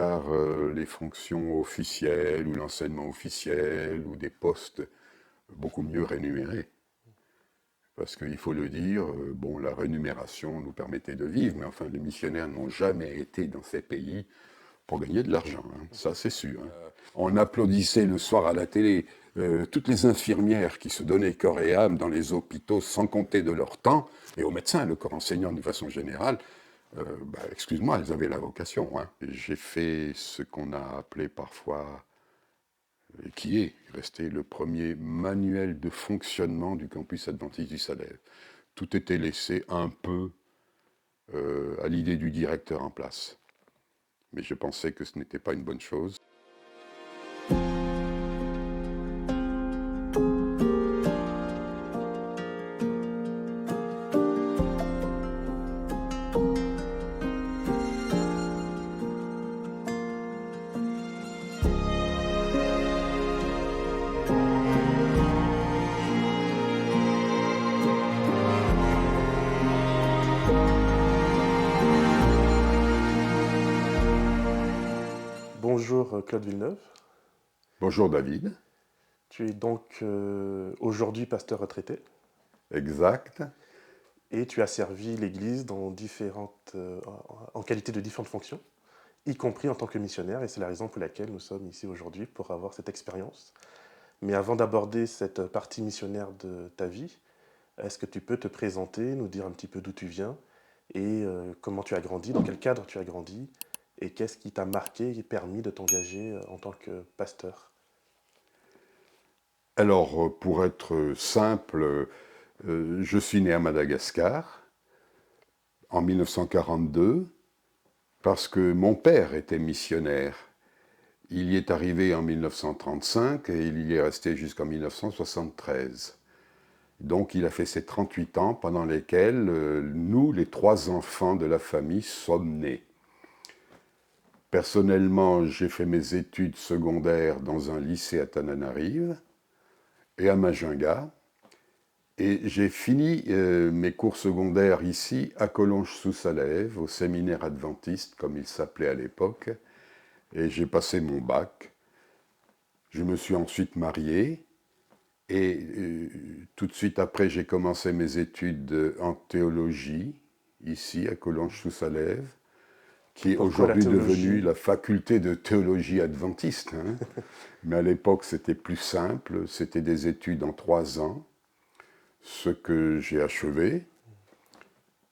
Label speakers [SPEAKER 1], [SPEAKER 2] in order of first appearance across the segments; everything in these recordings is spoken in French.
[SPEAKER 1] par les fonctions officielles ou l'enseignement officiel ou des postes beaucoup mieux rémunérés. Parce qu'il faut le dire, bon, la rémunération nous permettait de vivre, mais enfin, les missionnaires n'ont jamais été dans ces pays pour gagner de l'argent, hein, ça c'est sûr. Hein. On applaudissait le soir à la télé toutes les infirmières qui se donnaient corps et âme dans les hôpitaux sans compter de leur temps, et aux médecins, le corps enseignant de façon générale, excuse-moi, elles avaient la vocation. Hein. J'ai fait ce qu'on a appelé parfois, et qui est resté le premier manuel de fonctionnement du campus adventiste du Salève. Tout était laissé un peu à l'idée du directeur en place. Mais je pensais que ce n'était pas une bonne chose.
[SPEAKER 2] Bonjour Claude Villeneuve,
[SPEAKER 1] Bonjour David.
[SPEAKER 2] tu es donc aujourd'hui pasteur retraité
[SPEAKER 1] Exact.
[SPEAKER 2] et tu as servi l'Église en qualité de différentes fonctions, y compris en tant que missionnaire, et c'est la raison pour laquelle nous sommes ici aujourd'hui pour avoir cette expérience. Mais avant d'aborder cette partie missionnaire de ta vie, est-ce que tu peux te présenter, nous dire un petit peu d'où tu viens et comment tu as grandi, dans quel cadre tu as grandi, et qu'est-ce qui t'a marqué et permis de t'engager en tant que pasteur?
[SPEAKER 1] Alors, pour être simple, je suis né à Madagascar en 1942 parce que mon père était missionnaire. Il y est arrivé en 1935 et il y est resté jusqu'en 1973. Donc il a fait ses 38 ans pendant lesquels nous, les trois enfants de la famille, sommes nés. Personnellement, j'ai fait mes études secondaires dans un lycée à Tananarive et à Majunga. Et j'ai fini mes cours secondaires ici à Collonges-sous-Salève, au séminaire adventiste, comme il s'appelait à l'époque. Et j'ai passé mon bac. Je me suis ensuite marié. Et tout de suite après, j'ai commencé mes études en théologie, ici à Collonges-sous-Salève, qui
[SPEAKER 2] Et
[SPEAKER 1] est
[SPEAKER 2] pourquoi la
[SPEAKER 1] aujourd'hui devenue
[SPEAKER 2] théologie?
[SPEAKER 1] la faculté de théologie adventiste. Hein. Mais à l'époque, c'était plus simple. C'était des études en 3 ans, ce que j'ai achevé.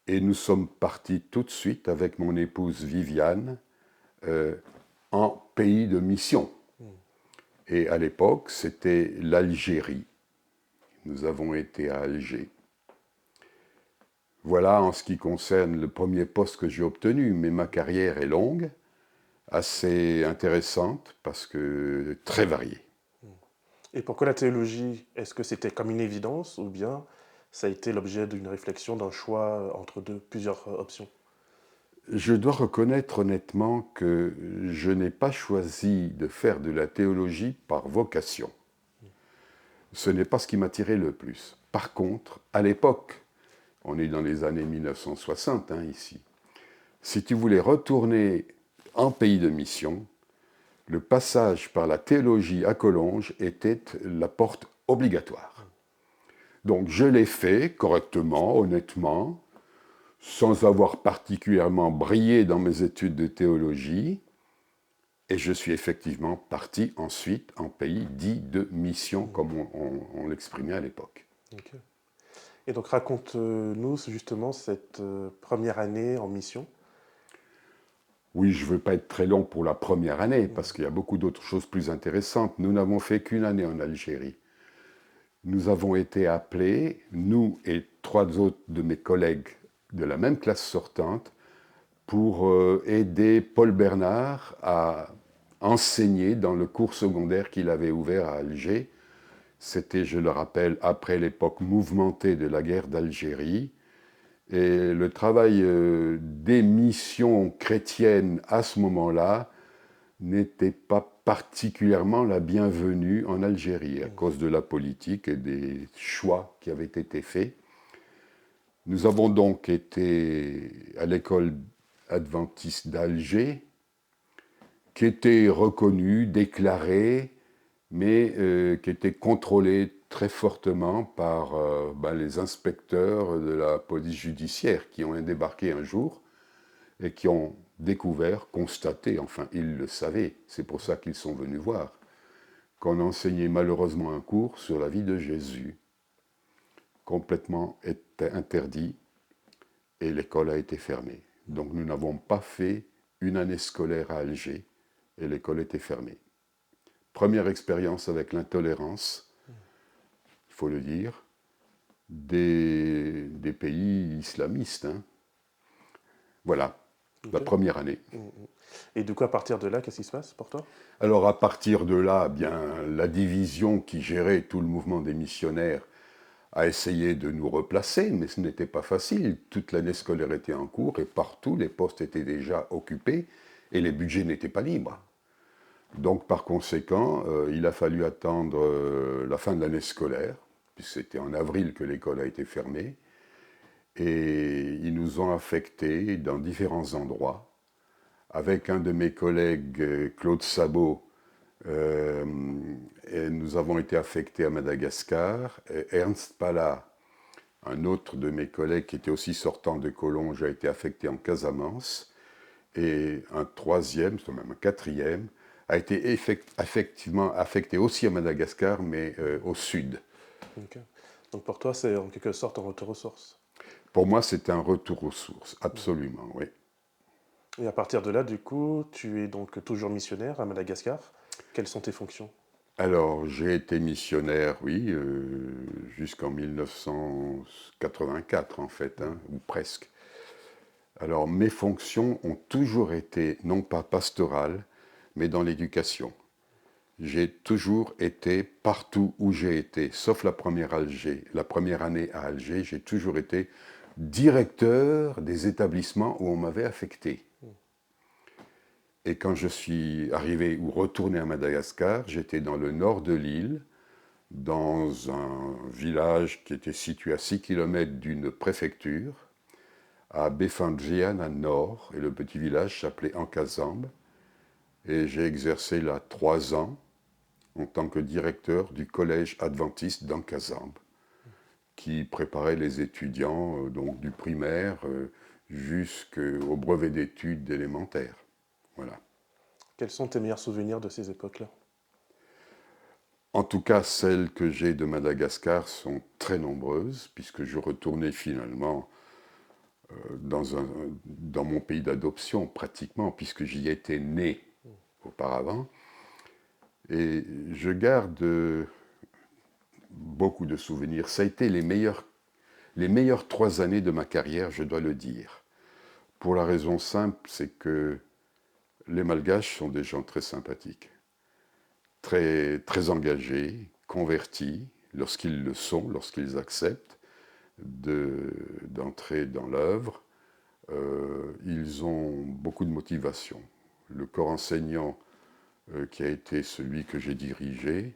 [SPEAKER 1] Et nous sommes partis tout de suite avec mon épouse Viviane euh, en pays de mission. Et à l'époque, c'était l'Algérie. Nous avons été à Alger. Voilà en ce qui concerne le premier poste que j'ai obtenu, mais ma carrière est longue, assez intéressante parce que très variée.
[SPEAKER 2] Et pourquoi la théologie? Est-ce que c'était comme une évidence ou bien ça a été l'objet d'une réflexion, d'un choix entre plusieurs options?
[SPEAKER 1] Je dois reconnaître honnêtement que je n'ai pas choisi de faire de la théologie par vocation. Ce n'est pas ce qui m'attirait le plus. Par contre, à l'époque, on est dans les années 1960 hein, ici, si tu voulais retourner en pays de mission, le passage par la théologie à Collonges était la porte obligatoire. Donc je l'ai fait correctement, honnêtement, sans avoir particulièrement brillé dans mes études de théologie, et je suis effectivement parti ensuite en pays dit de mission, comme on l'exprimait à l'époque.
[SPEAKER 2] Ok. Et donc raconte-nous justement cette première année en mission.
[SPEAKER 1] Oui, je ne veux pas être très long pour la première année, parce qu'il y a beaucoup d'autres choses plus intéressantes. Nous n'avons fait qu'une année en Algérie. Nous avons été appelés, nous et 3 autres de mes collègues de la même classe sortante, pour aider Paul Bernard à enseigner dans le cours secondaire qu'il avait ouvert à Alger. C'était, je le rappelle, après l'époque mouvementée de la guerre d'Algérie. Et le travail des missions chrétiennes à ce moment-là n'était pas particulièrement la bienvenue en Algérie à cause de la politique et des choix qui avaient été faits. Nous avons donc été à l'école adventiste d'Alger, qui était reconnu, déclaré, mais qui était contrôlé très fortement par les inspecteurs de la police judiciaire qui ont débarqué un jour et qui ont découvert, constaté, enfin ils le savaient, c'est pour ça qu'ils sont venus voir, qu'on enseignait malheureusement un cours sur la vie de Jésus, complètement interdit, et l'école a été fermée. Donc nous n'avons pas fait une année scolaire à Alger, et l'école était fermée. Première expérience avec l'intolérance, il faut le dire, des pays islamistes. Hein. Voilà, la première année.
[SPEAKER 2] Et du coup, à partir de là, qu'est-ce qui se passe pour toi?
[SPEAKER 1] Alors à partir de là, bien, la division qui gérait tout le mouvement des missionnaires a essayé de nous replacer, mais ce n'était pas facile. Toute l'année scolaire était en cours et partout les postes étaient déjà occupés et les budgets n'étaient pas libres. Donc par conséquent, il a fallu attendre la fin de l'année scolaire, puisque c'était en avril que l'école a été fermée, et ils nous ont affectés dans différents endroits. Avec un de mes collègues, Claude Sabot, et nous avons été affectés à Madagascar. Et Ernst Pala, un autre de mes collègues qui était aussi sortant de Collonges, a été affecté en Casamance. Et un troisième, c'est même un quatrième, a été effectivement affecté aussi à Madagascar, mais au sud.
[SPEAKER 2] Okay. Donc pour toi, c'est en quelque sorte un retour aux sources.
[SPEAKER 1] Pour moi, c'est un retour aux sources, absolument, oui.
[SPEAKER 2] Et à partir de là, du coup, tu es donc toujours missionnaire à Madagascar. Quelles sont tes fonctions?
[SPEAKER 1] Alors, j'ai été missionnaire, oui, jusqu'en 1984, en fait, hein, ou presque. Alors, mes fonctions ont toujours été, non pas pastorales, mais dans l'éducation. J'ai toujours été partout où j'ai été, sauf la première année à Alger, j'ai toujours été directeur des établissements où on m'avait affecté. Et quand je suis arrivé ou retourné à Madagascar, j'étais dans le nord de l'île, dans un village qui était situé à 6 km d'une préfecture, à Befandjian, à nord, et le petit village s'appelait Ankazambe. Et j'ai exercé là 3 ans en tant que directeur du collège adventiste d'Ankazambe, qui préparait les étudiants donc du primaire jusqu'au brevet d'études élémentaires. Voilà.
[SPEAKER 2] Quels sont tes meilleurs souvenirs de ces époques-là?
[SPEAKER 1] En tout cas, celles que j'ai de Madagascar sont très nombreuses, puisque je retournais finalement dans mon pays d'adoption, pratiquement, puisque j'y étais né auparavant. Et je garde beaucoup de souvenirs. Ça a été les meilleures 3 années de ma carrière, je dois le dire. Pour la raison simple, c'est que les Malgaches sont des gens très sympathiques, très, très engagés, convertis, lorsqu'ils le sont, lorsqu'ils acceptent d'entrer dans l'œuvre. Ils ont beaucoup de motivation. Le corps enseignant qui a été celui que j'ai dirigé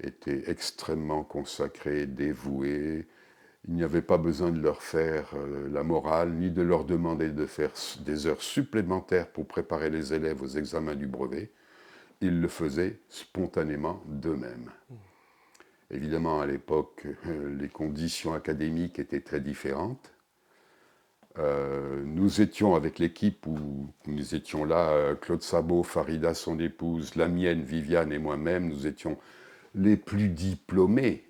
[SPEAKER 1] était extrêmement consacré, dévoué. Il n'y avait pas besoin de leur faire la morale, ni de leur demander de faire des heures supplémentaires pour préparer les élèves aux examens du brevet. Ils le faisaient spontanément d'eux-mêmes. Évidemment, à l'époque, les conditions académiques étaient très différentes. Nous étions avec l'équipe où nous étions là, Claude Sabot, Farida, son épouse, la mienne, Viviane et moi-même, nous étions les plus diplômés,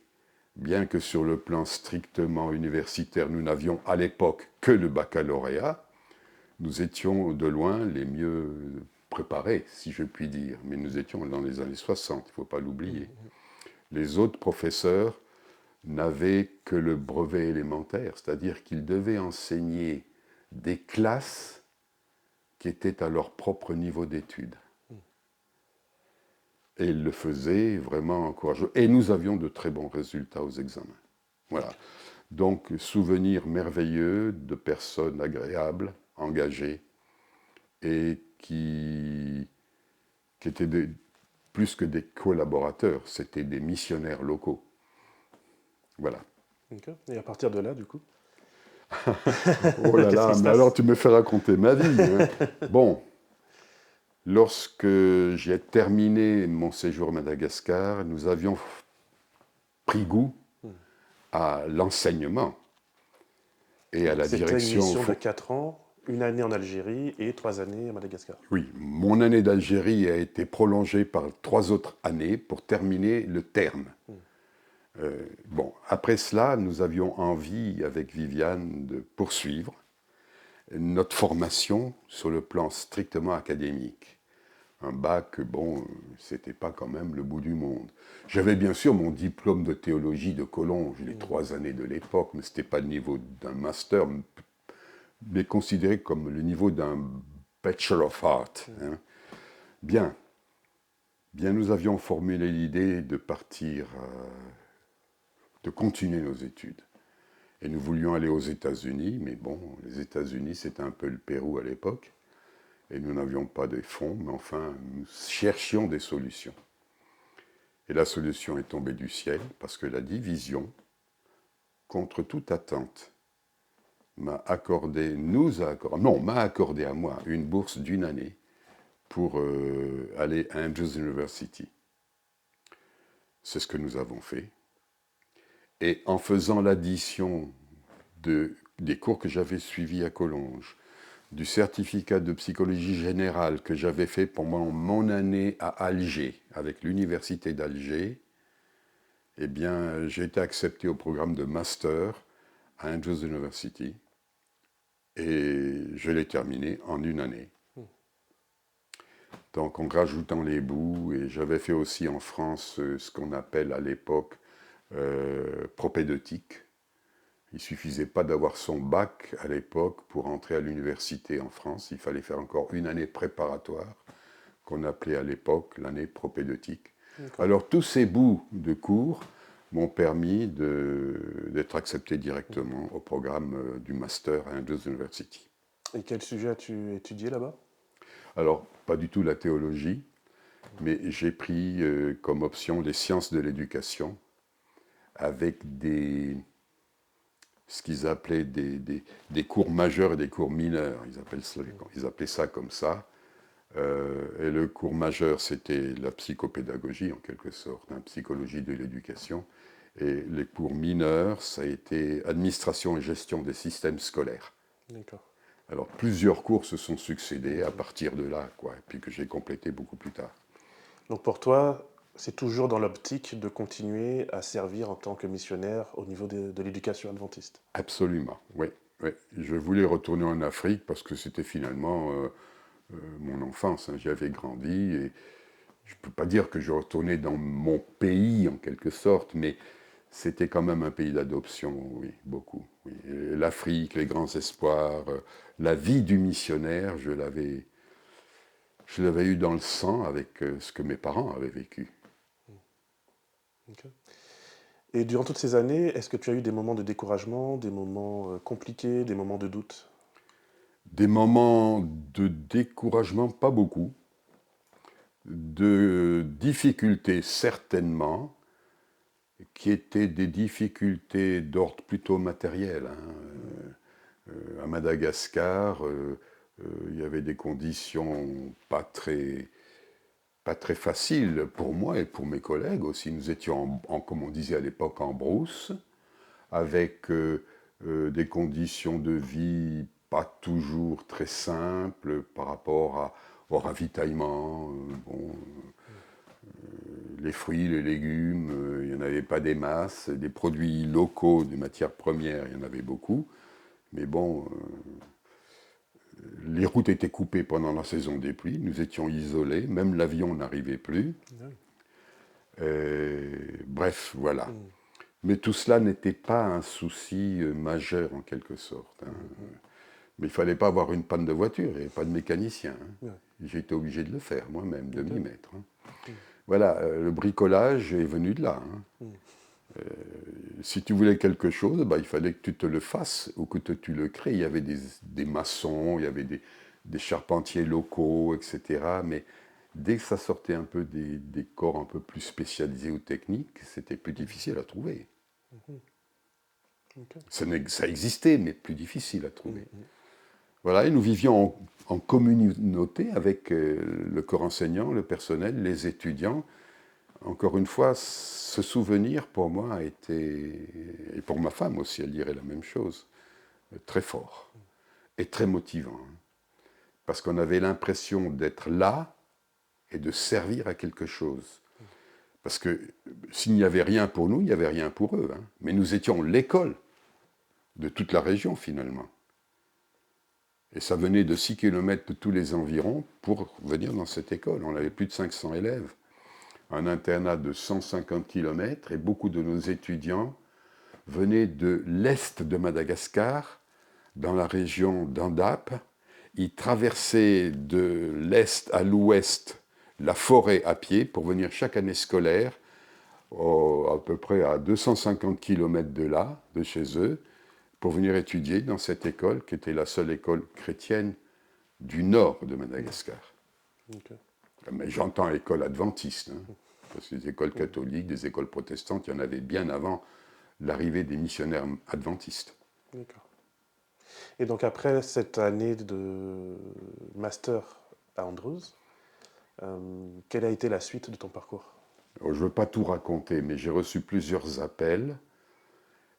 [SPEAKER 1] bien que sur le plan strictement universitaire, nous n'avions à l'époque que le baccalauréat. Nous étions de loin les mieux préparés, si je puis dire, mais nous étions dans les années 60, il ne faut pas l'oublier. Les autres professeurs n'avaient que le brevet élémentaire, c'est-à-dire qu'ils devaient enseigner des classes qui étaient à leur propre niveau d'études. Et ils le faisaient vraiment courageux. Et nous avions de très bons résultats aux examens. Voilà. Donc, souvenir merveilleux de personnes agréables, engagées, et qui étaient plus que des collaborateurs, c'était des missionnaires locaux. Voilà.
[SPEAKER 2] Okay. Et à partir de là, du coup?
[SPEAKER 1] Oh là là, mais alors tu me fais raconter ma vie. Hein. Bon, Lorsque j'ai terminé mon séjour à Madagascar, nous avions pris goût à l'enseignement et à
[SPEAKER 2] Donc
[SPEAKER 1] la
[SPEAKER 2] c'était une
[SPEAKER 1] direction.
[SPEAKER 2] mission de 4 ans, une année en Algérie et 3 années à Madagascar.
[SPEAKER 1] Oui, mon année d'Algérie a été prolongée par 3 autres années pour terminer le terme. Bon, après cela, nous avions envie, avec Viviane, de poursuivre notre formation sur le plan strictement académique. Un bac, bon, c'était pas quand même le bout du monde. J'avais bien sûr mon diplôme de théologie de Collonges, les 3 années de l'époque, mais c'était pas le niveau d'un master, mais considéré comme le niveau d'un Bachelor of Art. Hein. Bien. Bien, nous avions formulé l'idée de partir, de continuer nos études. Et nous voulions aller aux États-Unis, mais bon, les États-Unis, c'était un peu le Pérou à l'époque. Et nous n'avions pas de fonds, mais enfin, nous cherchions des solutions. Et la solution est tombée du ciel, parce que la division, contre toute attente, m'a accordé à moi une bourse d'une année pour aller à Andrews University. C'est ce que nous avons fait. Et en faisant l'addition des cours que j'avais suivis à Collonges, du certificat de psychologie générale que j'avais fait pendant mon année à Alger, avec l'université d'Alger, eh bien, j'ai été accepté au programme de master à Andrews University et je l'ai terminé en une année. Donc, en rajoutant les bouts, et j'avais fait aussi en France ce qu'on appelle à l'époque propédeutique. Il ne suffisait pas d'avoir son bac à l'époque pour entrer à l'université en France. Il fallait faire encore une année préparatoire, qu'on appelait à l'époque l'année propédeutique. Alors tous ces bouts de cours m'ont permis d'être accepté directement au programme du master à Andrews University.
[SPEAKER 2] Et quel sujet as-tu étudié là-bas?
[SPEAKER 1] Alors, pas du tout la théologie, mais j'ai pris comme option les sciences de l'éducation avec ce qu'ils appelaient des cours majeurs et des cours mineurs. Ils appelaient ça comme ça. Et le cours majeur, c'était la psychopédagogie, en quelque sorte, psychologie de l'éducation. Et les cours mineurs, ça a été administration et gestion des systèmes scolaires.
[SPEAKER 2] D'accord.
[SPEAKER 1] Alors, plusieurs cours se sont succédés à partir de là, quoi, et puis que j'ai complété beaucoup plus tard.
[SPEAKER 2] Donc pour toi, c'est toujours dans l'optique de continuer à servir en tant que missionnaire au niveau de l'éducation adventiste?
[SPEAKER 1] Absolument, oui, oui. Je voulais retourner en Afrique parce que c'était finalement mon enfance. Hein. J'y avais grandi et je ne peux pas dire que je retournais dans mon pays en quelque sorte, mais c'était quand même un pays d'adoption, oui, beaucoup. Oui. L'Afrique, les grands espoirs, la vie du missionnaire, je l'avais eu dans le sang avec ce que mes parents avaient vécu.
[SPEAKER 2] Okay. Et durant toutes ces années, est-ce que tu as eu des moments de découragement, des moments compliqués, des moments de doute?
[SPEAKER 1] Des moments de découragement, pas beaucoup. De difficultés, certainement, qui étaient des difficultés d'ordre plutôt matériel. Hein. À Madagascar, il y avait des conditions pas très faciles pour moi et pour mes collègues aussi. Nous étions, comme on disait à l'époque, en brousse, avec des conditions de vie pas toujours très simples par rapport au ravitaillement. Les fruits, les légumes, il n'y en avait pas des masses. Des produits locaux, des matières premières, il y en avait beaucoup. Mais bon, les routes étaient coupées pendant la saison des pluies. Nous étions isolés. Même l'avion n'arrivait plus. Bref, voilà. Mais tout cela n'était pas un souci majeur en quelque sorte. Hein. Mais il ne fallait pas avoir une panne de voiture, il n'y avait pas de mécanicien. Hein. J'ai été obligé de le faire moi-même, de m'y mettre. Hein. Voilà, le bricolage est venu de là. Hein. Si tu voulais quelque chose, bah, il fallait que tu te le fasses ou que tu le crées. Il y avait des maçons, il y avait des charpentiers locaux, etc. Mais dès que ça sortait un peu des corps un peu plus spécialisés ou techniques, c'était plus difficile à trouver. Okay. Ça existait, mais plus difficile à trouver. Voilà, et nous vivions en communauté avec le corps enseignant, le personnel, les étudiants. Encore une fois, ce souvenir pour moi a été, et pour ma femme aussi, elle dirait la même chose, très fort et très motivant. Parce qu'on avait l'impression d'être là et de servir à quelque chose. Parce que s'il n'y avait rien pour nous, il n'y avait rien pour eux. Mais nous étions l'école de toute la région finalement. Et ça venait de 6 km de tous les environs pour venir dans cette école. On avait plus de 500 élèves, un internat de 150 km, et beaucoup de nos étudiants venaient de l'est de Madagascar, dans la région d'Andap. Ils traversaient de l'est à l'ouest la forêt à pied pour venir chaque année scolaire, à peu près à 250 km de là, de chez eux, pour venir étudier dans cette école qui était la seule école chrétienne du nord de Madagascar. Okay. Mais j'entends école adventiste, parce que les écoles catholiques, des écoles protestantes, il y en avait bien avant l'arrivée des missionnaires adventistes.
[SPEAKER 2] D'accord. Et donc après cette année de master à Andrews, quelle a été la suite de ton parcours?
[SPEAKER 1] Alors, je ne veux pas tout raconter, mais j'ai reçu plusieurs appels.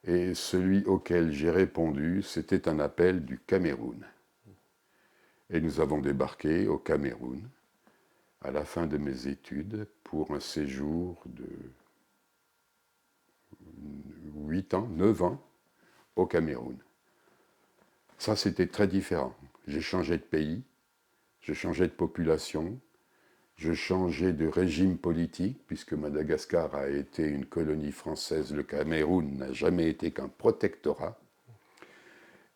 [SPEAKER 1] Et celui auquel j'ai répondu, c'était un appel du Cameroun. Et nous avons débarqué au Cameroun à la fin de mes études pour un séjour de 8 ans, 9 ans au Cameroun. Ça, c'était très différent. J'ai changé de pays, j'ai changé de population, j'ai changé de régime politique, puisque Madagascar a été une colonie française, le Cameroun n'a jamais été qu'un protectorat.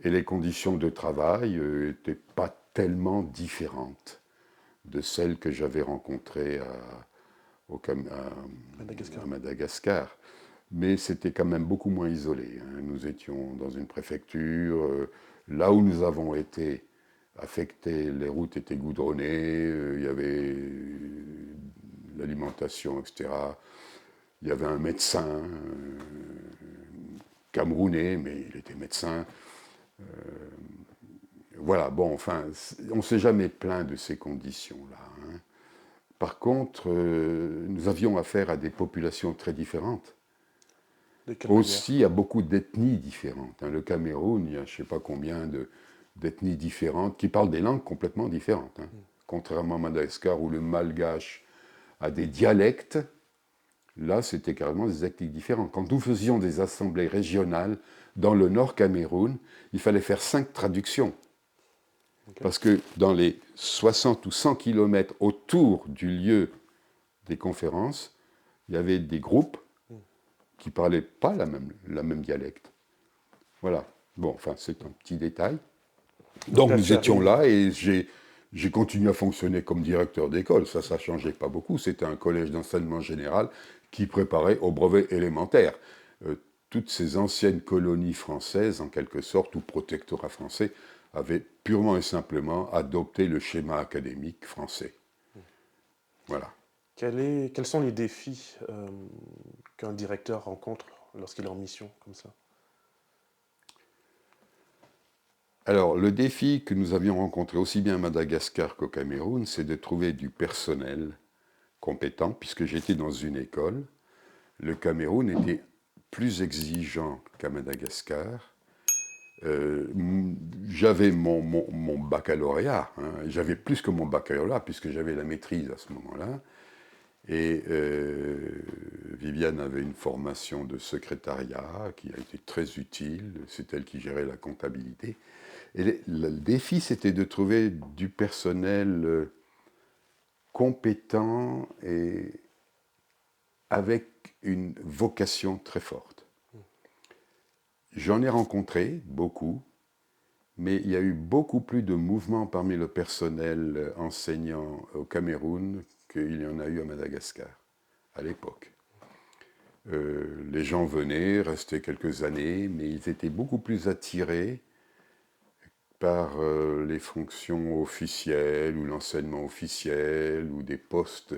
[SPEAKER 1] Et les conditions de travail n'étaient pas tellement différentes de celles que j'avais rencontrées à Madagascar. Mais c'était quand même beaucoup moins isolé. Nous étions dans une préfecture. Là où nous avons été affectés, les routes étaient goudronnées, il y avait l'alimentation, etc. Il y avait un médecin camerounais, mais il était médecin. Voilà, bon, enfin, on ne s'est jamais plaint de ces conditions-là. Par contre, nous avions affaire à des populations très différentes. Aussi à beaucoup d'ethnies différentes. Le Cameroun, il y a je ne sais pas combien d'ethnies différentes qui parlent des langues complètement différentes. Contrairement à Madagascar où le malgache a des dialectes, là c'était carrément des ethnies différentes. Quand nous faisions des assemblées régionales dans le nord Cameroun, il fallait faire 5 traductions. Okay. Parce que dans les 60 ou 100 km autour du lieu des conférences, il y avait des groupes qui ne parlaient pas la même dialecte. Voilà. Bon, enfin, c'est un petit détail. Donc nous étions là et j'ai continué à fonctionner comme directeur d'école. Ça ne changeait pas beaucoup. C'était un collège d'enseignement général qui préparait au brevet élémentaire. Toutes ces anciennes colonies françaises, en quelque sorte, ou protectorats français, avaient purement et simplement adopté le schéma académique français. Voilà.
[SPEAKER 2] Quels sont les défis qu'un directeur rencontre lorsqu'il est en mission comme ça?
[SPEAKER 1] Alors, le défi que nous avions rencontré aussi bien à Madagascar qu'au Cameroun, c'est de trouver du personnel compétent, puisque j'étais dans une école. Le Cameroun était plus exigeant qu'à Madagascar. J'avais mon baccalauréat, j'avais plus que mon baccalauréat, puisque j'avais la maîtrise à ce moment-là. Et Viviane avait une formation de secrétariat qui a été très utile. C'est elle qui gérait la comptabilité. Et le défi, c'était de trouver du personnel compétent et avec une vocation très forte. J'en ai rencontré beaucoup, mais il y a eu beaucoup plus de mouvements parmi le personnel enseignant au Cameroun qu'il y en a eu à Madagascar, à l'époque. Les gens venaient, restaient quelques années, mais ils étaient beaucoup plus attirés par les fonctions officielles ou l'enseignement officiel ou des postes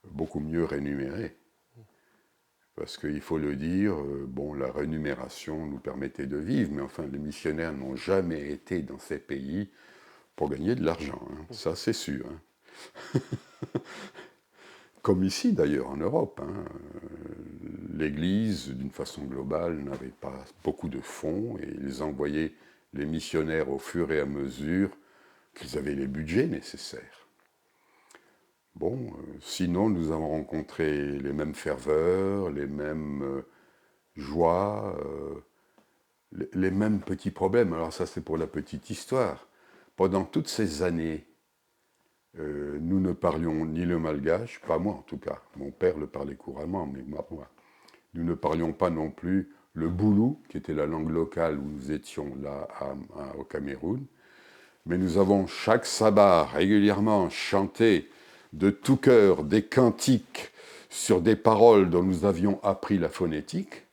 [SPEAKER 1] beaucoup mieux rémunérés. Parce qu'il faut le dire, bon, la rémunération nous permettait de vivre, mais enfin, les missionnaires n'ont jamais été dans ces pays pour gagner de l'argent, hein. Ça c'est sûr, hein. Comme ici d'ailleurs en Europe, hein. L'Église, d'une façon globale, n'avait pas beaucoup de fonds et ils envoyaient les missionnaires au fur et à mesure qu'ils avaient les budgets nécessaires. Bon, sinon nous avons rencontré les mêmes ferveurs, les mêmes joies, les mêmes petits problèmes. Alors ça c'est pour la petite histoire. Pendant toutes ces années, nous ne parlions ni le malgache, pas moi en tout cas. Mon père le parlait couramment, mais moi. Nous ne parlions pas non plus le boulou, qui était la langue locale où nous étions là au Cameroun. Mais nous avons chaque sabbat régulièrement chanté de tout cœur des cantiques sur des paroles dont nous avions appris la phonétique,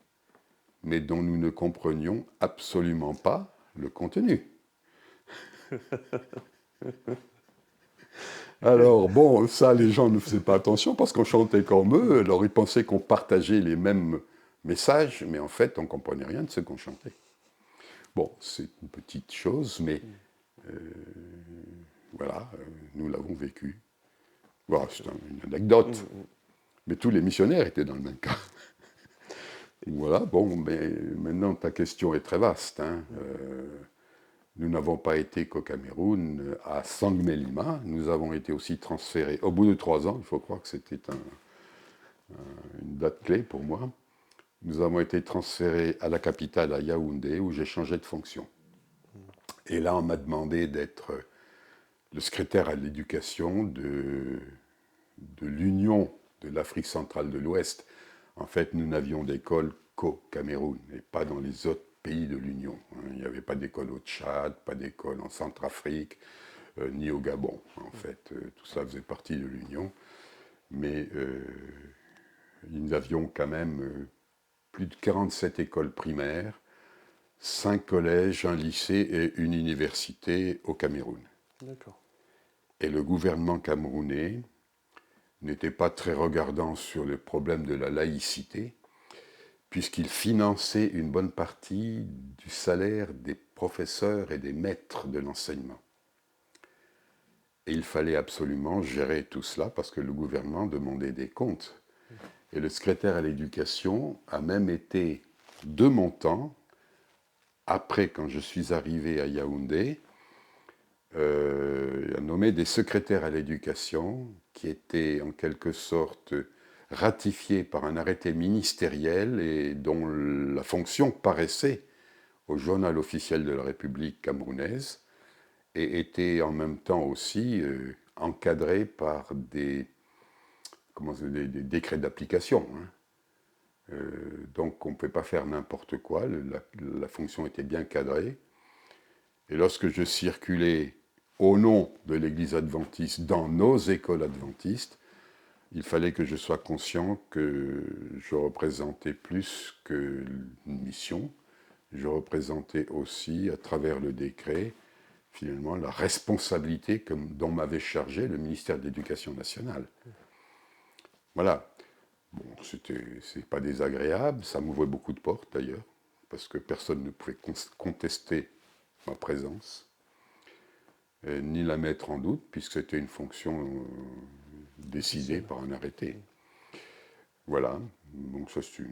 [SPEAKER 1] mais dont nous ne comprenions absolument pas le contenu. Alors bon, ça les gens ne faisaient pas attention parce qu'on chantait comme eux, alors ils pensaient qu'on partageait les mêmes messages, mais en fait on ne comprenait rien de ce qu'on chantait. Bon, c'est une petite chose, mais voilà, nous l'avons vécu. Voilà, c'est une anecdote. Mais tous les missionnaires étaient dans le même cas. Voilà, bon, mais maintenant ta question est très vaste, hein. Nous n'avons pas été qu'au Cameroun, à Sangmelima. Nous avons été aussi transférés, au bout de 3 ans, il faut croire que c'était une date clé pour moi. Nous avons été transférés à la capitale, à Yaoundé, où j'ai changé de fonction. Et là, on m'a demandé d'être le secrétaire à l'éducation de l'Union de l'Afrique centrale de l'Ouest. En fait, nous n'avions d'école qu'au Cameroun et pas dans les autres pays de l'Union. Il n'y avait pas d'école au Tchad, pas d'école en Centrafrique, ni au Gabon. En fait, tout ça faisait partie de l'Union. Mais nous avions quand même plus de 47 écoles primaires, 5 collèges, un lycée et une université au Cameroun.
[SPEAKER 2] D'accord.
[SPEAKER 1] Et le gouvernement camerounais n'était pas très regardant sur le problème de la laïcité, puisqu'il finançait une bonne partie du salaire des professeurs et des maîtres de l'enseignement. Et il fallait absolument gérer tout cela parce que le gouvernement demandait des comptes. Et le secrétaire à l'éducation a même été, de mon temps, après quand je suis arrivé à Yaoundé, a nommé des secrétaires à l'éducation qui étaient en quelque sorte ratifiés par un arrêté ministériel et dont la fonction paraissait au journal officiel de la République camerounaise et était en même temps aussi encadrée par des décrets d'application, hein. Donc on ne pouvait pas faire n'importe quoi, la fonction était bien cadrée. Et lorsque je circulais au nom de l'Église adventiste dans nos écoles adventistes, il fallait que je sois conscient que je représentais plus qu'une mission. Je représentais aussi, à travers le décret, finalement, la responsabilité dont m'avait chargé le ministère de l'Éducation nationale. Voilà. Bon, c'est pas désagréable, ça m'ouvrait beaucoup de portes d'ailleurs, parce que personne ne pouvait contester ma présence, ni la mettre en doute, puisque c'était une fonction décidée par un arrêté. Voilà, donc ça c'est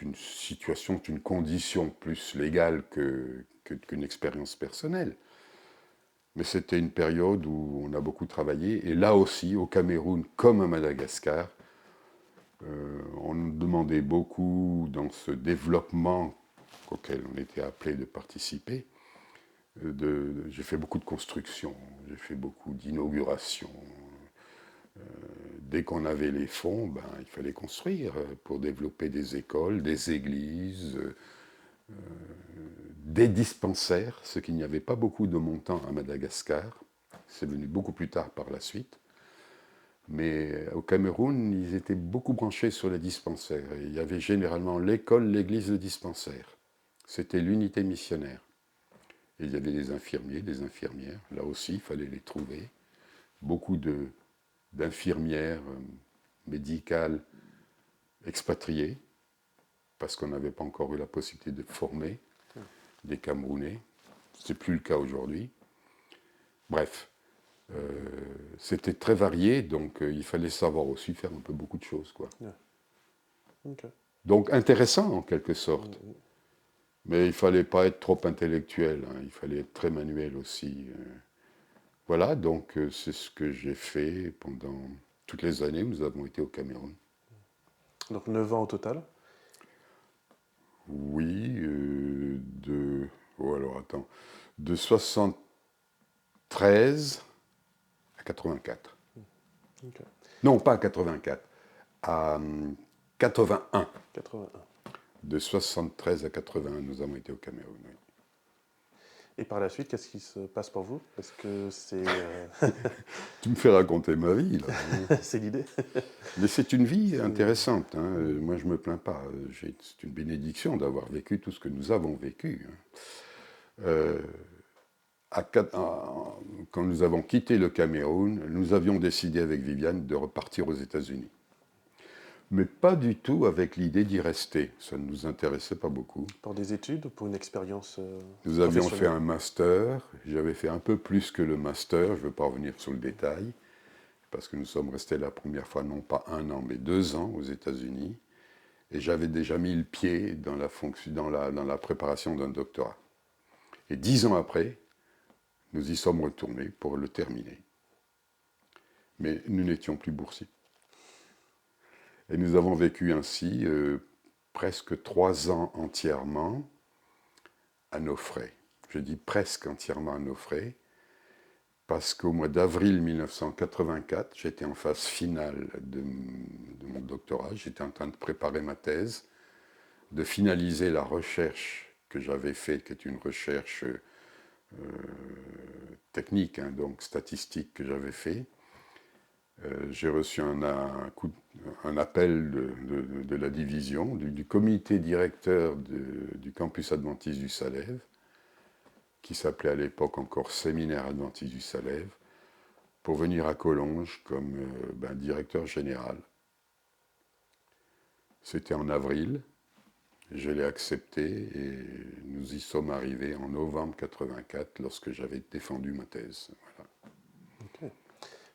[SPEAKER 1] une situation, une condition plus légale qu'une expérience personnelle. Mais c'était une période où on a beaucoup travaillé, et là aussi, au Cameroun comme à Madagascar, on nous demandait beaucoup dans ce développement auquel on était appelé de participer. J'ai fait beaucoup de construction, j'ai fait beaucoup d'inauguration. Dès qu'on avait les fonds, ben, il fallait construire pour développer des écoles, des églises, des dispensaires, ce qu'il n'y avait pas beaucoup de montants à Madagascar. C'est venu beaucoup plus tard par la suite. Mais au Cameroun, ils étaient beaucoup branchés sur les dispensaires. Il y avait généralement l'école, l'église, le dispensaire. C'était l'unité missionnaire. Et il y avait des infirmiers, des infirmières. Là aussi, il fallait les trouver. Beaucoup d'infirmières médicales expatriés, parce qu'on n'avait pas encore eu la possibilité de former des Camerounais. Ce n'est plus le cas aujourd'hui. Bref, c'était très varié, donc il fallait savoir aussi faire un peu beaucoup de choses, quoi.
[SPEAKER 2] Ouais. Ok.
[SPEAKER 1] Donc intéressant en quelque sorte. Mais il ne fallait pas être trop intellectuel, hein, il fallait être très manuel aussi. Voilà, donc c'est ce que j'ai fait pendant toutes les années où nous avons été au Cameroun.
[SPEAKER 2] Donc 9 ans au total.
[SPEAKER 1] Oui, oh alors attends, de 73 à 84.
[SPEAKER 2] Ok.
[SPEAKER 1] Non, pas à 84, à 81.
[SPEAKER 2] 81.
[SPEAKER 1] De 73 à 81, nous avons été au Cameroun. Oui.
[SPEAKER 2] Et par la suite, qu'est-ce qui se passe pour vous? Est-ce que c'est
[SPEAKER 1] Tu me fais raconter ma vie, là.
[SPEAKER 2] c'est l'idée?
[SPEAKER 1] Mais c'est une vie intéressante, hein. Moi, je ne me plains pas. C'est une bénédiction d'avoir vécu tout ce que nous avons vécu, hein. Euh, quand nous avons quitté le Cameroun, nous avions décidé avec Viviane de repartir aux États-Unis. Mais pas du tout avec l'idée d'y rester. Ça ne nous intéressait pas beaucoup.
[SPEAKER 2] Pour des études ou pour une expérience
[SPEAKER 1] Nous avions fait
[SPEAKER 2] professionnelle?
[SPEAKER 1] un master. J'avais fait un peu plus que le master. Je ne veux pas revenir sur le détail. Parce que nous sommes restés la première fois, non pas 1 an, mais 2 ans aux États-Unis. Et j'avais déjà mis le pied dans la préparation d'un doctorat. Et 10 ans après, nous y sommes retournés pour le terminer. Mais nous n'étions plus boursiers. Et nous avons vécu ainsi presque 3 ans entièrement à nos frais. Je dis presque entièrement à nos frais, parce qu'au mois d'avril 1984, j'étais en phase finale de mon doctorat, j'étais en train de préparer ma thèse, de finaliser la recherche que j'avais faite, qui est une recherche technique, hein, donc statistique que j'avais fait. J'ai reçu un appel de la division, du comité directeur du campus adventiste du Salève, qui s'appelait à l'époque encore Séminaire adventiste du Salève, pour venir à Collonges comme directeur général. C'était en avril, je l'ai accepté et nous y sommes arrivés en novembre 84 lorsque j'avais défendu ma thèse. Voilà.
[SPEAKER 2] Ok.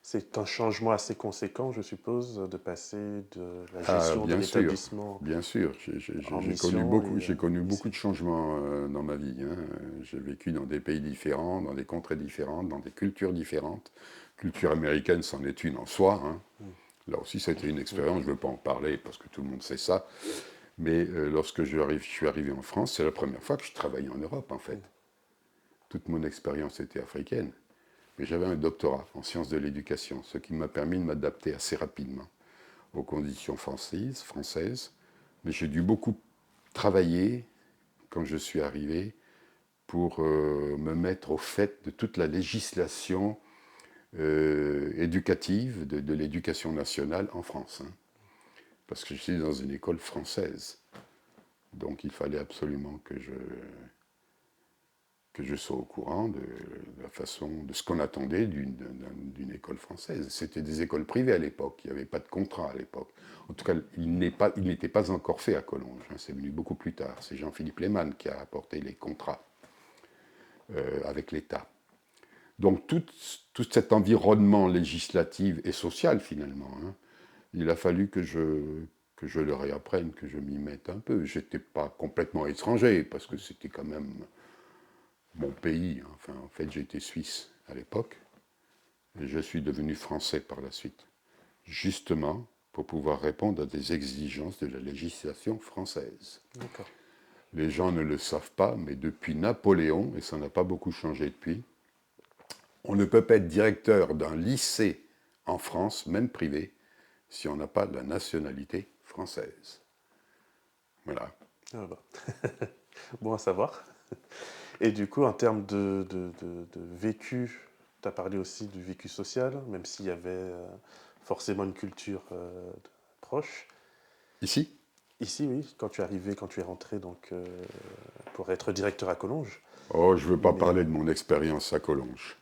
[SPEAKER 2] C'est un changement assez conséquent, je suppose, de passer de la
[SPEAKER 1] Ah,
[SPEAKER 2] gestion d'un établissement
[SPEAKER 1] bien sûr.
[SPEAKER 2] en
[SPEAKER 1] J'ai
[SPEAKER 2] mission
[SPEAKER 1] connu
[SPEAKER 2] et
[SPEAKER 1] beaucoup
[SPEAKER 2] ici.
[SPEAKER 1] de changements dans ma vie, hein. J'ai vécu dans des pays différents, dans des contrées différentes, dans des cultures différentes. Culture américaine, c'en est une en soi, hein. Là aussi, ça a été une expérience, je ne veux pas en parler parce que tout le monde sait ça. Mais lorsque je suis arrivé en France, c'est la première fois que je travaillais en Europe, en fait. Toute mon expérience était africaine. Mais j'avais un doctorat en sciences de l'éducation, ce qui m'a permis de m'adapter assez rapidement aux conditions françaises. Mais j'ai dû beaucoup travailler quand je suis arrivé pour me mettre au fait de toute la législation éducative de l'éducation nationale en France, hein. Parce que je suis dans une école française. Donc il fallait absolument que je sois au courant de la façon, de ce qu'on attendait d'une école française. C'était des écoles privées à l'époque, il n'y avait pas de contrat à l'époque. En tout cas, il n'était pas encore fait à Collonges, hein, c'est venu beaucoup plus tard. C'est Jean-Philippe Lehmann qui a apporté les contrats avec l'État. Donc tout cet environnement législatif et social finalement, hein, il a fallu que je le réapprenne, que je m'y mette un peu. Je n'étais pas complètement étranger, parce que c'était quand même mon pays. Enfin, en fait, j'étais suisse à l'époque, et je suis devenu français par la suite, justement pour pouvoir répondre à des exigences de la législation française.
[SPEAKER 2] D'accord.
[SPEAKER 1] Les gens ne le savent pas, mais depuis Napoléon, et ça n'a pas beaucoup changé depuis, on ne peut pas être directeur d'un lycée en France, même privé, si on n'a pas la nationalité française. Voilà.
[SPEAKER 2] Ah bah. Bon à savoir. Et du coup, en termes de vécu, tu as parlé aussi du vécu social, même s'il y avait forcément une culture proche.
[SPEAKER 1] Ici,
[SPEAKER 2] Ici, oui, quand tu es arrivé, quand tu es rentré donc, pour être directeur à Collonges.
[SPEAKER 1] oh, je ne veux pas
[SPEAKER 2] Mais
[SPEAKER 1] parler de mon expérience à Collonges.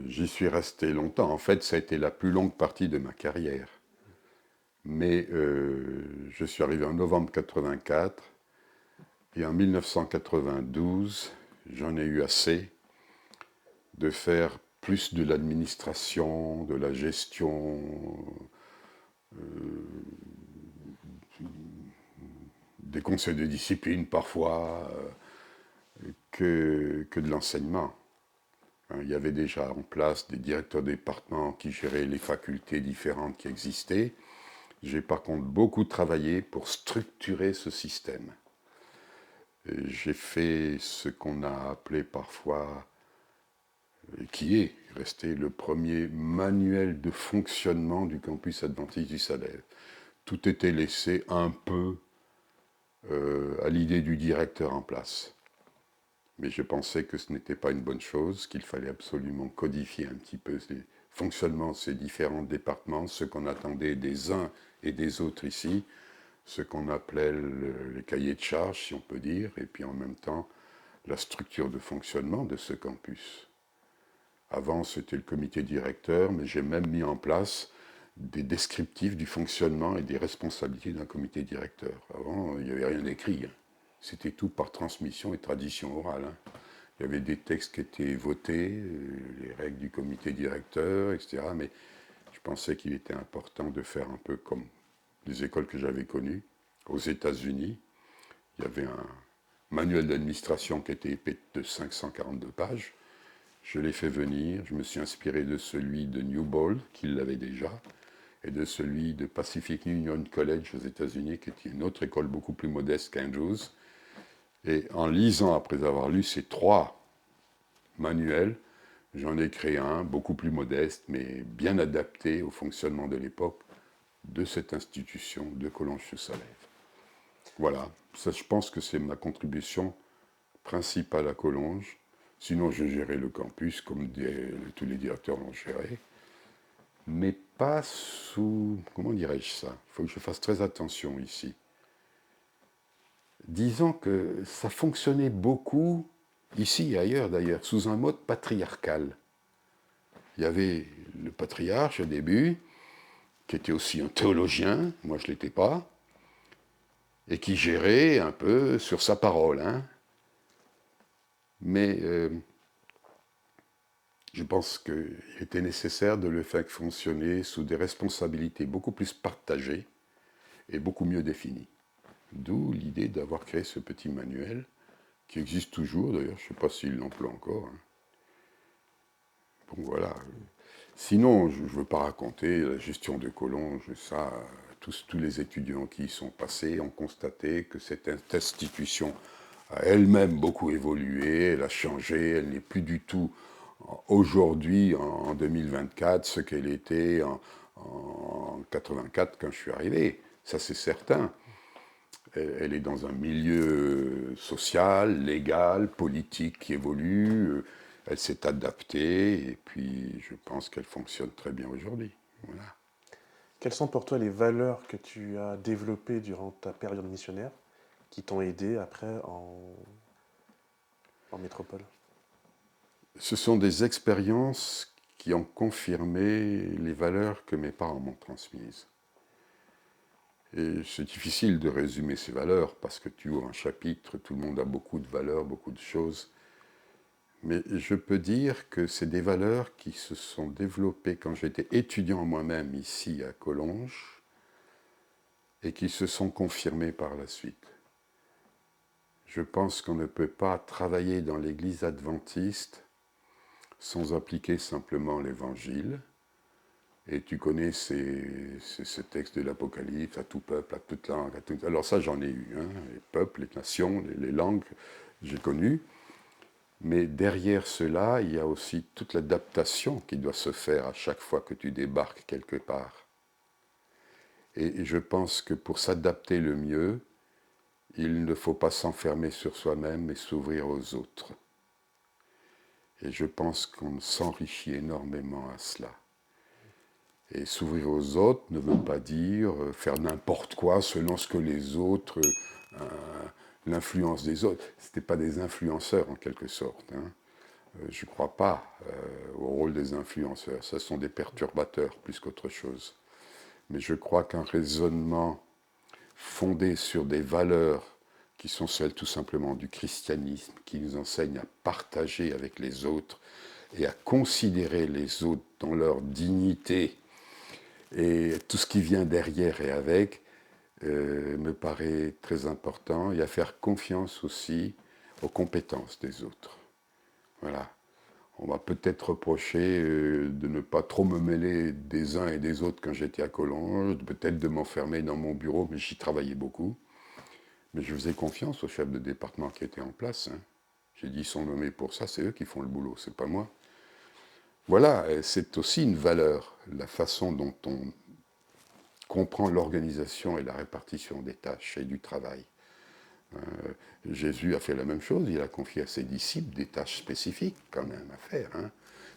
[SPEAKER 1] J'y suis resté longtemps. En fait, ça a été la plus longue partie de ma carrière. Mais je suis arrivé en novembre 84 et en 1992, j'en ai eu assez de faire plus de l'administration, de la gestion, des conseils de discipline parfois, que de l'enseignement. Il y avait déjà en place des directeurs de département qui géraient les facultés différentes qui existaient. J'ai par contre beaucoup travaillé pour structurer ce système. J'ai fait ce qu'on a appelé parfois, et qui est resté le premier manuel de fonctionnement du campus adventiste du Salève. Tout était laissé un peu à l'idée du directeur en place. Mais je pensais que ce n'était pas une bonne chose, qu'il fallait absolument codifier un petit peu le fonctionnement de ces différents départements, ce qu'on attendait des uns et des autres ici, ce qu'on appelait les cahiers de charges, si on peut dire, et puis en même temps la structure de fonctionnement de ce campus. Avant, c'était le comité directeur, mais j'ai même mis en place des descriptifs du fonctionnement et des responsabilités d'un comité directeur. Avant, il n'y avait rien d'écrit. C'était tout par transmission et tradition orale. Il y avait des textes qui étaient votés, les règles du comité directeur, etc. Mais je pensais qu'il était important de faire un peu comme les écoles que j'avais connues. Aux États-Unis, il y avait un manuel d'administration qui était épais de 542 pages. Je l'ai fait venir, je me suis inspiré de celui de Newbold, qui l'avait déjà, et de celui de Pacific Union College aux États-Unis, qui était une autre école beaucoup plus modeste qu'Andrews. Et en lisant, après avoir lu ces trois manuels, j'en ai créé un beaucoup plus modeste, mais bien adapté au fonctionnement de l'époque de cette institution de Collonges-sur-Salève. Voilà, ça je pense que c'est ma contribution principale à Collonges. Sinon, je gérais le campus comme tous les directeurs l'ont géré, mais pas sous... Comment dirais-je ça? Il faut que je fasse très attention ici. Disons que ça fonctionnait beaucoup, ici et ailleurs d'ailleurs, sous un mode patriarcal. Il y avait le patriarche au début, qui était aussi un théologien, moi je ne l'étais pas, et qui gérait un peu sur sa parole. Mais je pense qu'il était nécessaire de le faire fonctionner sous des responsabilités beaucoup plus partagées et beaucoup mieux définies. D'où l'idée d'avoir créé ce petit manuel, qui existe toujours d'ailleurs, je ne sais pas s'il l'emploie encore. Bon voilà. Sinon, je ne veux pas raconter la gestion de Collonges, ça, tous les étudiants qui y sont passés ont constaté que cette institution a elle-même beaucoup évolué, elle a changé, elle n'est plus du tout aujourd'hui, en 2024, ce qu'elle était en 84 quand je suis arrivé. Ça, c'est certain. Elle est dans un milieu social, légal, politique qui évolue. Elle s'est adaptée et puis je pense qu'elle fonctionne très bien aujourd'hui. Voilà.
[SPEAKER 2] Quelles sont pour toi les valeurs que tu as développées durant ta période missionnaire qui t'ont aidé après en métropole?
[SPEAKER 1] Ce sont des expériences qui ont confirmé les valeurs que mes parents m'ont transmises. Et c'est difficile de résumer ces valeurs parce que tu ouvres un chapitre, tout le monde a beaucoup de valeurs, beaucoup de choses. Mais je peux dire que c'est des valeurs qui se sont développées quand j'étais étudiant moi-même ici à Collonges et qui se sont confirmées par la suite. Je pense qu'on ne peut pas travailler dans l'Église adventiste sans appliquer simplement l'Évangile. Et tu connais ces textes de l'Apocalypse, à tout peuple, à toute langue, à tout... Alors ça, j'en ai eu, les peuples, les nations, les langues, j'ai connu. Mais derrière cela, il y a aussi toute l'adaptation qui doit se faire à chaque fois que tu débarques quelque part. Et je pense que pour s'adapter le mieux, il ne faut pas s'enfermer sur soi-même, mais s'ouvrir aux autres. Et je pense qu'on s'enrichit énormément à cela. Et s'ouvrir aux autres ne veut pas dire faire n'importe quoi selon ce que les autres, l'influence des autres. Ce n'étaient pas des influenceurs en quelque sorte. Je ne crois pas au rôle des influenceurs. Ce sont des perturbateurs plus qu'autre chose. mais je crois qu'un raisonnement fondé sur des valeurs qui sont celles tout simplement du christianisme, qui nous enseigne à partager avec les autres et à considérer les autres dans leur dignité et tout ce qui vient derrière et avec, me paraît très important, et à faire confiance aussi aux compétences des autres. Voilà. On m'a peut-être reproché de ne pas trop me mêler des uns et des autres quand j'étais à Collonges, peut-être de m'enfermer dans mon bureau, mais j'y travaillais beaucoup. Mais je faisais confiance aux chefs de département qui étaient en place. Hein. J'ai dit, ils sont nommés pour ça, c'est eux qui font le boulot, c'est pas moi. Voilà, c'est aussi une valeur, la façon dont on comprend l'organisation et la répartition des tâches et du travail. Jésus a fait la même chose, il a confié à ses disciples des tâches spécifiques quand même à faire. Hein.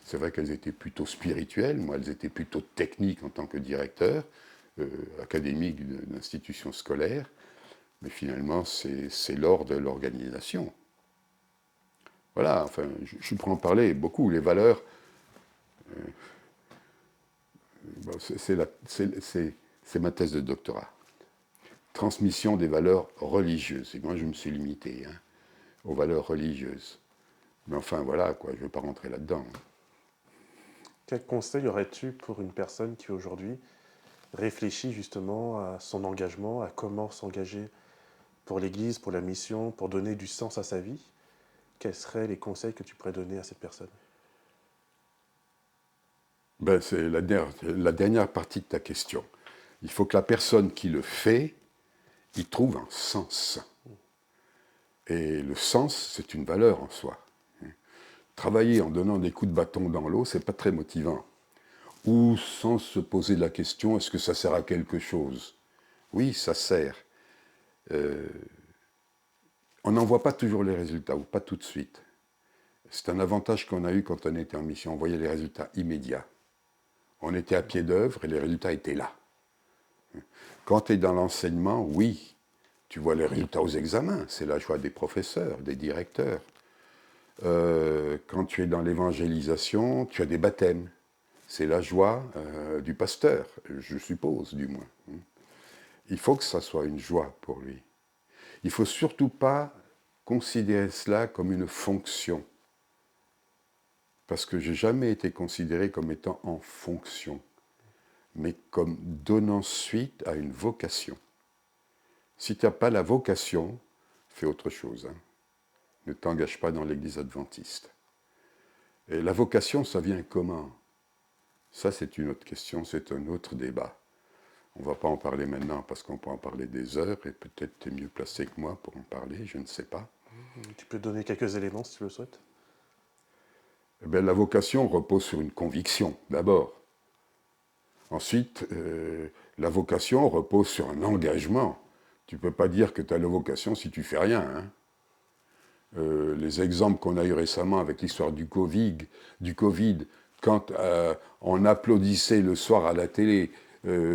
[SPEAKER 1] C'est vrai qu'elles étaient plutôt spirituelles, moi elles étaient plutôt techniques en tant que directeur académique d'institution scolaire, mais finalement c'est l'ordre de l'organisation. Voilà, enfin, je pourrais en parler beaucoup. Les valeurs, bon, c'est ma thèse de doctorat. Transmission des valeurs religieuses. Et moi, je me suis limité aux valeurs religieuses. Mais enfin, voilà, quoi, je ne veux pas rentrer là-dedans.
[SPEAKER 2] Quel conseil aurais-tu pour une personne qui aujourd'hui réfléchit justement à son engagement, à comment s'engager pour l'Église, pour la mission, pour donner du sens à sa vie? Quels seraient les conseils que tu pourrais donner à cette personne?
[SPEAKER 1] Ben, c'est la dernière partie de ta question. Il faut que la personne qui le fait y trouve un sens. Et le sens, c'est une valeur en soi. Travailler en donnant des coups de bâton dans l'eau, c'est pas très motivant. Ou sans se poser la question, est-ce que ça sert à quelque chose? Oui, ça sert. On n'en voit pas toujours les résultats, ou pas tout de suite. C'est un avantage qu'on a eu quand on était en mission. On voyait les résultats immédiats. On était à pied d'œuvre et les résultats étaient là. Quand tu es dans l'enseignement, oui, tu vois les résultats aux examens. C'est la joie des professeurs, des directeurs. Quand tu es dans l'évangélisation, tu as des baptêmes. C'est la joie du pasteur, je suppose, du moins. Il faut que ça soit une joie pour lui. Il ne faut surtout pas considérer cela comme une fonction. Parce que je n'ai jamais été considéré comme étant en fonction, mais comme donnant suite à une vocation. Si tu n'as pas la vocation, fais autre chose. Hein. Ne t'engage pas dans l'église adventiste. Et la vocation, ça vient comment? Ça, c'est une autre question, c'est un autre débat. On ne va pas en parler maintenant parce qu'on peut en parler des heures et peut-être tu es mieux placé que moi pour en parler, je ne sais pas.
[SPEAKER 2] Tu peux donner quelques éléments si tu le souhaites.
[SPEAKER 1] Eh bien, la vocation repose sur une conviction, d'abord. Ensuite, la vocation repose sur un engagement. Tu ne peux pas dire que tu as la vocation si tu ne fais rien. Hein. Les exemples qu'on a eu récemment avec l'histoire du Covid, quand on applaudissait le soir à la télé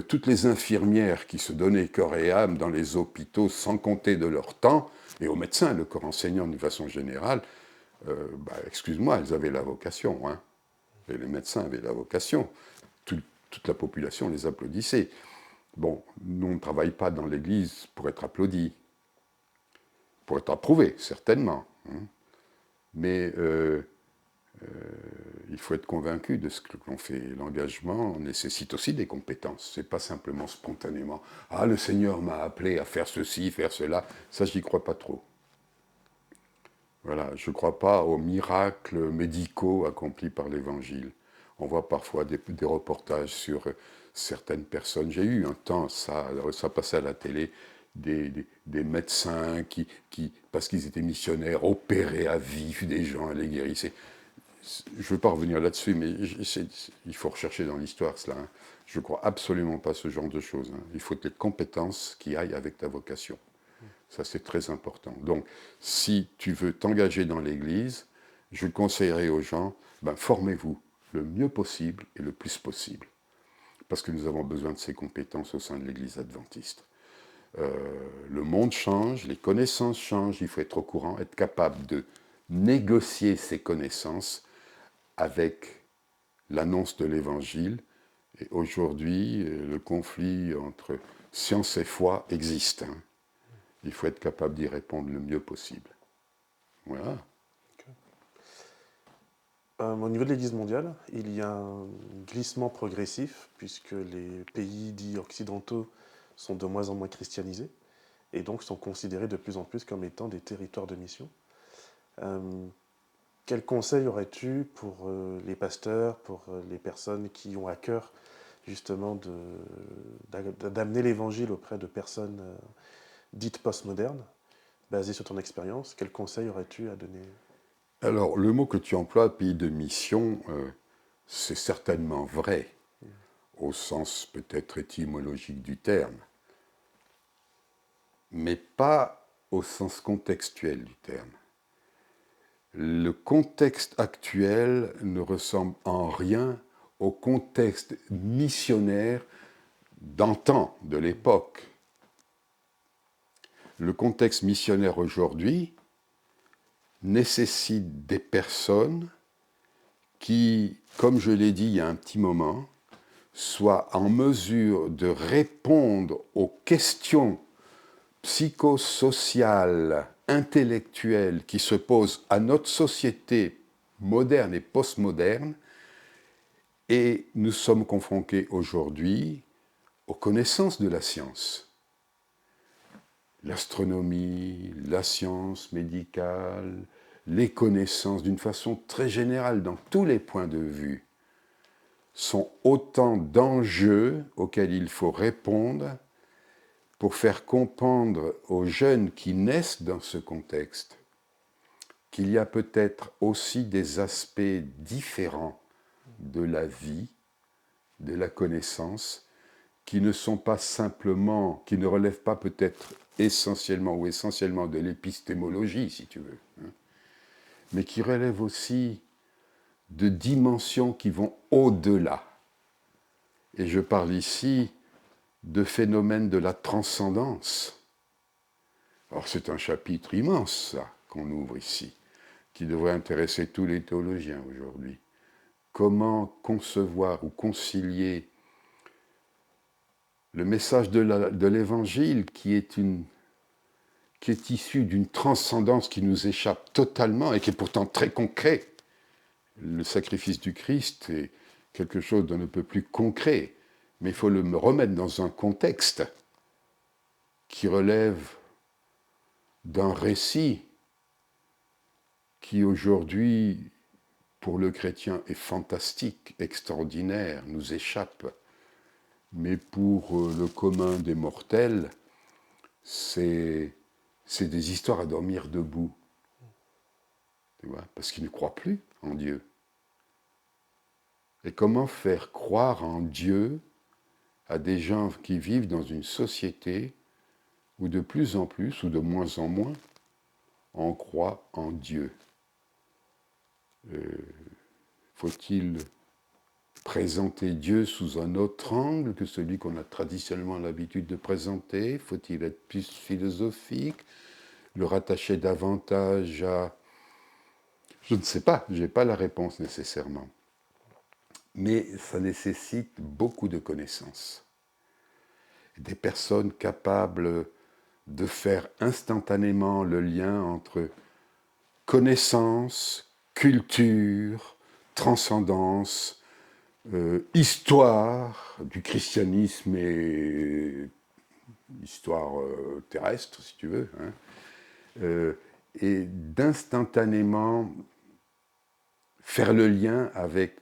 [SPEAKER 1] toutes les infirmières qui se donnaient corps et âme dans les hôpitaux sans compter de leur temps, et aux médecins, le corps enseignant d'une façon générale, excuse-moi, elles avaient la vocation. Hein. Et les médecins avaient la vocation. Toute la population les applaudissait. Bon, nous, on ne travaille pas dans l'Église pour être applaudis, pour être approuvé, certainement. Hein. Mais il faut être convaincu de ce que l'on fait. L'engagement nécessite aussi des compétences. Ce n'est pas simplement spontanément « Ah, le Seigneur m'a appelé à faire ceci, faire cela ». Ça, j'y crois pas trop. Voilà, je ne crois pas aux miracles médicaux accomplis par l'Évangile. On voit parfois des reportages sur certaines personnes. J'ai eu un temps, ça passait à la télé, des médecins qui, parce qu'ils étaient missionnaires, opéraient à vif des gens, les guérissaient. Je ne veux pas revenir là-dessus, mais il faut rechercher dans l'histoire cela. Hein. Je ne crois absolument pas à ce genre de choses. Hein. Il faut des compétences qui aillent avec ta vocation. Ça, c'est très important. Donc, si tu veux t'engager dans l'Église, je conseillerais aux gens, formez-vous le mieux possible et le plus possible. Parce que nous avons besoin de ces compétences au sein de l'Église adventiste. Le monde change, les connaissances changent, il faut être au courant, être capable de négocier ces connaissances avec l'annonce de l'Évangile Et aujourd'hui, le conflit entre science et foi existe. Hein. Il faut être capable d'y répondre le mieux possible. Voilà.
[SPEAKER 2] Au niveau de l'Église mondiale, il y a un glissement progressif, puisque les pays dits occidentaux sont de moins en moins christianisés, et donc sont considérés de plus en plus comme étant des territoires de mission. Euh, Quel conseil aurais-tu pour les pasteurs, pour les personnes qui ont à cœur justement d'amener l'évangile auprès de personnes dites postmodernes, basées sur ton expérience? Quel conseil aurais-tu à donner?
[SPEAKER 1] Alors, le mot que tu emploies, pays de mission, c'est certainement vrai, au sens peut-être étymologique du terme, mais pas au sens contextuel du terme. Le contexte actuel ne ressemble en rien au contexte missionnaire d'antan, de l'époque. Le contexte missionnaire aujourd'hui nécessite des personnes qui, comme je l'ai dit il y a un petit moment, soient en mesure de répondre aux questions psychosociales, intellectuelles qui se posent à notre société moderne et postmoderne. Et nous sommes confrontés aujourd'hui aux connaissances de la science. L'astronomie, la science médicale, les connaissances d'une façon très générale dans tous les points de vue sont autant d'enjeux auxquels il faut répondre pour faire comprendre aux jeunes qui naissent dans ce contexte qu'il y a peut-être aussi des aspects différents de la vie, de la connaissance, qui ne sont pas simplement, qui ne relèvent pas peut-être essentiellement de l'épistémologie, si tu veux, hein, mais qui relèvent aussi de dimensions qui vont au-delà. Et je parle ici de phénomènes de la transcendance. Alors c'est un chapitre immense, ça, qu'on ouvre ici, qui devrait intéresser tous les théologiens aujourd'hui. Comment concevoir ou concilier le message de l'Évangile qui est issu d'une transcendance qui nous échappe totalement et qui est pourtant très concret. Le sacrifice du Christ est quelque chose d'un peu plus concret, mais il faut le remettre dans un contexte qui relève d'un récit qui aujourd'hui, pour le chrétien, est fantastique, extraordinaire, nous échappe. Mais pour le commun des mortels, c'est des histoires à dormir debout. Tu vois, parce qu'ils ne croient plus en Dieu. Et comment faire croire en Dieu à des gens qui vivent dans une société où de plus en plus, ou de moins en moins, on croit en Dieu? Faut-il présenter Dieu sous un autre angle que celui qu'on a traditionnellement l'habitude de présenter? Faut-il être plus philosophique? Le rattacher davantage à... Je ne sais pas, je n'ai pas la réponse nécessairement. Mais ça nécessite beaucoup de connaissances. Des personnes capables de faire instantanément le lien entre connaissance, culture, transcendance, histoire du christianisme et histoire terrestre, si tu veux, hein, et d'instantanément faire le lien avec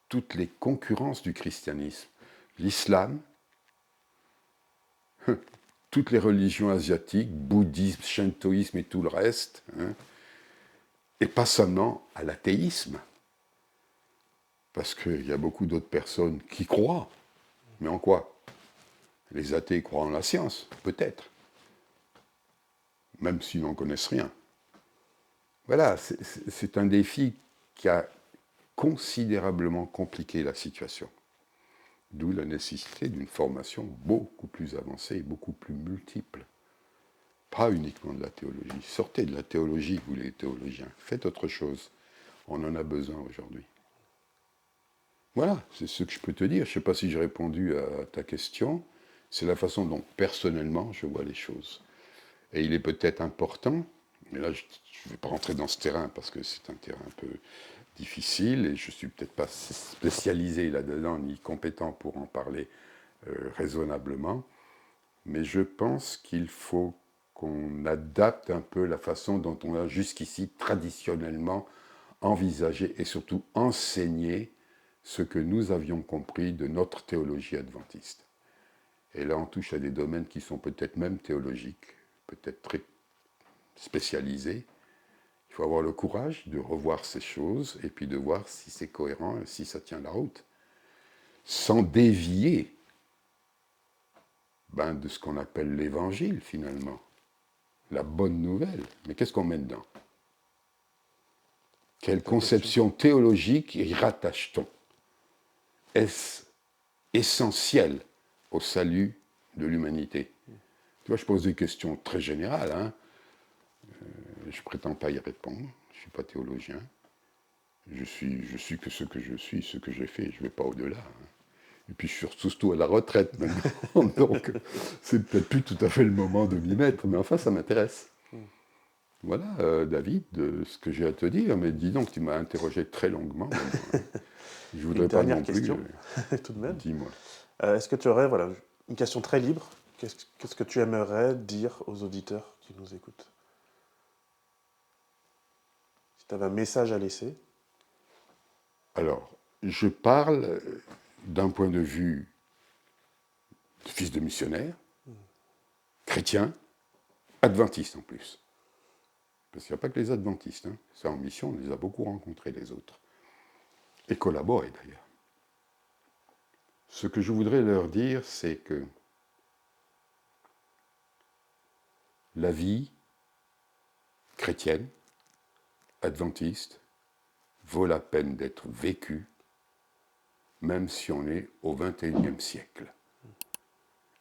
[SPEAKER 1] toutes les concurrences du christianisme, l'islam, toutes les religions asiatiques, bouddhisme, shintoïsme et tout le reste, hein, et pas seulement à l'athéisme, parce qu'il y a beaucoup d'autres personnes qui croient, mais en quoi? Les athées croient en la science, peut-être, même s'ils n'en connaissent rien. Voilà, c'est un défi qui a considérablement compliqué la situation. D'où la nécessité d'une formation beaucoup plus avancée et beaucoup plus multiple. Pas uniquement de la théologie. Sortez de la théologie, vous les théologiens. Faites autre chose. On en a besoin aujourd'hui. Voilà, c'est ce que je peux te dire. Je ne sais pas si j'ai répondu à ta question. C'est la façon dont personnellement je vois les choses. Et il est peut-être important, mais là je ne vais pas rentrer dans ce terrain parce que c'est un terrain un peu difficile et je ne suis peut-être pas spécialisé là-dedans ni compétent pour en parler raisonnablement, mais je pense qu'il faut qu'on adapte un peu la façon dont on a jusqu'ici traditionnellement envisagé et surtout enseigné ce que nous avions compris de notre théologie adventiste. Et là, on touche à des domaines qui sont peut-être même théologiques, peut-être très spécialisés. Il faut avoir le courage de revoir ces choses et puis de voir si c'est cohérent et si ça tient la route. Sans dévier de ce qu'on appelle l'évangile, finalement. La bonne nouvelle. Mais qu'est-ce qu'on met dedans? Quelle conception théologique y rattache-t-on? Est-ce essentiel au salut de l'humanité? Tu vois, je pose des questions très générales. Hein. Je ne prétends pas y répondre. Je ne suis pas théologien. Je suis que ce que je suis, ce que j'ai fait. Je ne vais pas au-delà. Hein. Et puis je suis surtout à la retraite maintenant. Donc c'est peut-être plus tout à fait le moment de m'y mettre. Mais enfin, ça m'intéresse. Voilà, David, ce que j'ai à te dire. Mais dis donc, tu m'as interrogé très longuement. Maintenant, hein. Je ne
[SPEAKER 2] Une
[SPEAKER 1] voudrais pas
[SPEAKER 2] dernière
[SPEAKER 1] non plus.
[SPEAKER 2] question, tout de même.
[SPEAKER 1] Dis-moi.
[SPEAKER 2] Est-ce que tu aurais, voilà, une question très libre, qu'est-ce que tu aimerais dire aux auditeurs qui nous écoutent? Si tu avais un message à laisser.
[SPEAKER 1] Alors, je parle d'un point de vue de fils de missionnaire, chrétien, adventiste en plus. Parce qu'il n'y a pas que les adventistes. Hein. Ça, en mission, on les a beaucoup rencontrés, les autres. Et collaborés, d'ailleurs. Ce que je voudrais leur dire, c'est que la vie chrétienne, adventiste, vaut la peine d'être vécue, même si on est au XXIe siècle,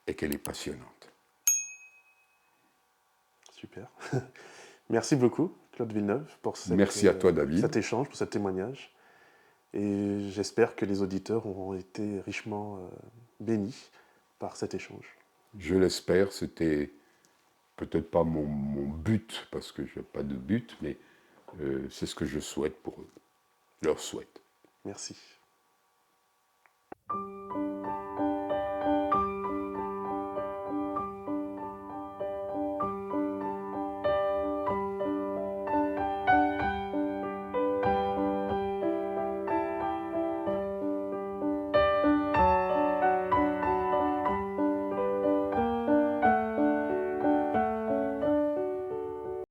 [SPEAKER 1] et qu'elle est passionnante.
[SPEAKER 2] Super. Merci beaucoup, Claude Villeneuve, pour
[SPEAKER 1] Merci à toi, David.
[SPEAKER 2] cet échange, pour ce témoignage. Et j'espère que les auditeurs auront été richement bénis par cet échange.
[SPEAKER 1] Je l'espère, c'était peut-être pas mon but, parce que je n'ai pas de but, mais c'est ce que je souhaite pour eux, leur souhaite.
[SPEAKER 2] Merci.